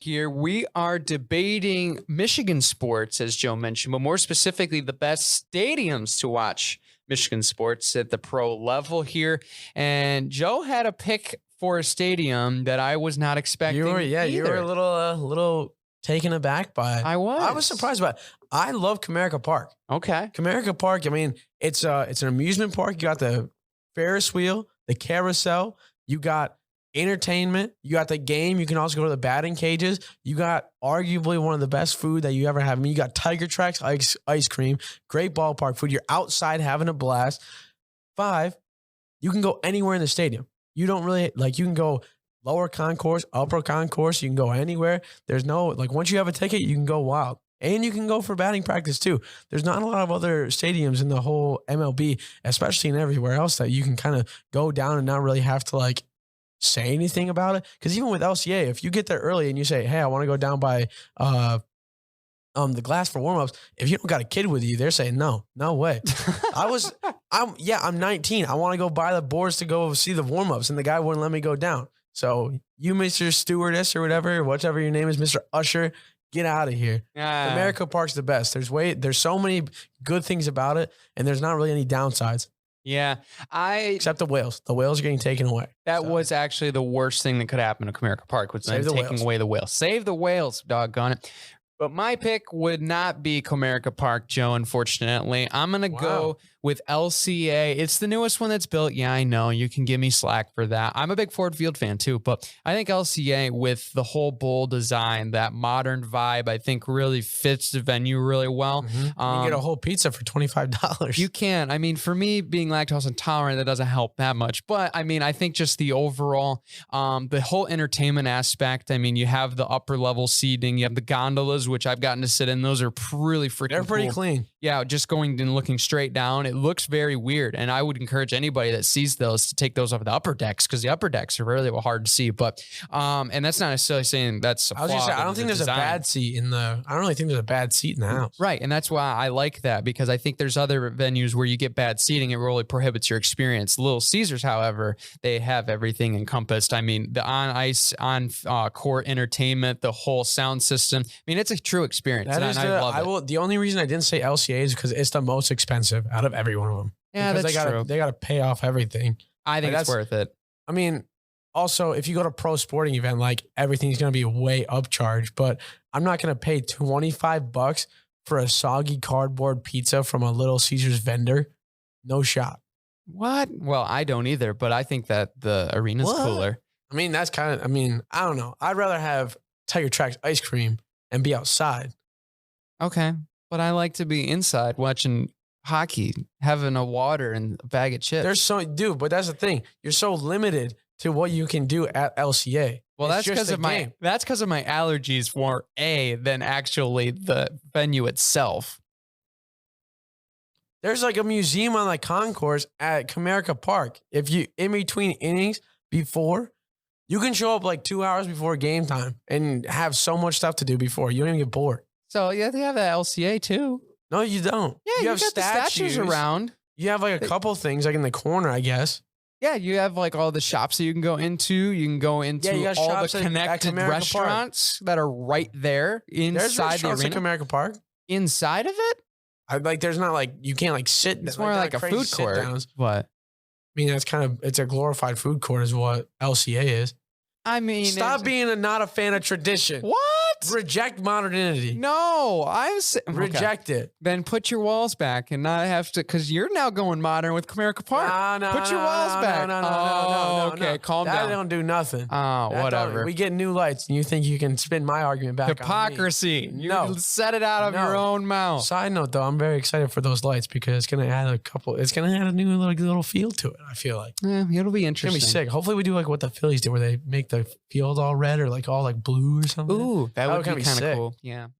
here. We are debating Michigan sports, as Joe mentioned, but more specifically, the best stadiums to watch Michigan sports at the pro level here. And Joe had a pick for a stadium that I was not expecting. You were a little taken aback by it. I was surprised by it. I love Comerica Park. Okay. Comerica Park, I mean, it's an amusement park. You got the Ferris wheel, the carousel, you got entertainment, you got the game. You can also go to the batting cages. You got arguably one of the best food that you ever have. I mean, you got Tiger Tracks, ice cream, great ballpark food. You're outside having a blast. 5, you can go anywhere in the stadium. You don't really, you can go lower concourse, upper concourse. You can go anywhere. There's no, once you have a ticket, you can go wild. And you can go for batting practice too. There's not a lot of other stadiums in the whole MLB, especially in everywhere else, that you can kind of go down and not really have to say anything about it. Because even with LCA, if you get there early and you say, hey, I want to go down by the glass for warmups, if you don't got a kid with you, they're saying no way. I'm 19. I want to go buy the boards to go see the warmups, and the guy wouldn't let me go down. So you, Mr. Stewardess or whatever your name is, Mr. Usher, get out of here. Comerica Park's the best. There's so many good things about it, and there's not really any downsides. Yeah, except the whales. The whales are getting taken away. That was actually the worst thing that could happen to Comerica Park, was them taking away the whales. Save the whales, doggone it. But my pick would not be Comerica Park, Joe, unfortunately. I'm going to go with LCA. It's the newest one that's built. Yeah, I know. You can give me slack for that. I'm a big Ford Field fan too, but I think LCA, with the whole bowl design, that modern vibe, I think really fits the venue really well. Mm-hmm. You can get a whole pizza for $25. You can. I mean, for me, being lactose intolerant, that doesn't help that much. But I mean, I think just the overall, the whole entertainment aspect. I mean, you have the upper level seating, you have the gondolas, which I've gotten to sit in. Those are really freaking They're pretty clean. Yeah, just going and looking straight down. It looks very weird. And I would encourage anybody that sees those to take those off the upper decks, because the upper decks are really hard to see. But and that's not necessarily saying that's a flaw. I don't think there's a bad seat in the I don't really think there's a bad seat in the house. Right. And that's why I like that, because I think there's other venues where you get bad seating. It really prohibits your experience. Little Caesars, however, they have everything encompassed. I mean, the on-ice, on-court entertainment, the whole sound system. I mean, it's a true experience. That and is I love it. The only reason I didn't say LCA is because it's the most expensive out of every one of them. Yeah, because that's true. They got to pay off everything. I think it's worth it. I mean, also, if you go to a pro sporting event, everything's going to be way upcharged, but I'm not going to pay $25 for a soggy cardboard pizza from a Little Caesars vendor. No shot. What? Well, I don't either, but I think that the arena's cooler. I mean, I don't know. I'd rather have Tiger Tracks ice cream and be outside. Okay. But I like to be inside watching hockey, having a water and a bag of chips. But that's the thing. You're so limited to what you can do at LCA. Well, that's because of my allergies more than actually the venue itself. There's a museum on the concourse at Comerica Park. If you in between innings before, you can show up 2 hours before game time and have so much stuff to do before. You don't even get bored. So yeah, they have the LCA too. No, you don't. Yeah, you have got the statues around. You have a couple things in the corner, I guess. Yeah, you have all the shops that you can go into. You can go into all the connected restaurants that are right there inside the arena. There's Comerica Park. Inside of it? There's not you can't sit. It's more like a food court. What? I mean, it's a glorified food court is what LCA is. I mean, stop being not a fan of tradition. What? Reject modernity. No, reject it. Then put your walls back and not have to, because you're now going modern with Comerica Park. Put your walls back. No. Okay, calm down. That don't do nothing. Oh, whatever. We get new lights, and you think you can spin my argument back? Hypocrisy. On me. You said it out of your own mouth. Side note, though, I'm very excited for those lights because it's gonna add a new little feel to it. I feel like. Yeah, it'll be interesting. It's gonna be sick. Hopefully, we do what the Phillies did, where they make the field all red or all blue or something. Ooh, that would be kind of cool. Yeah.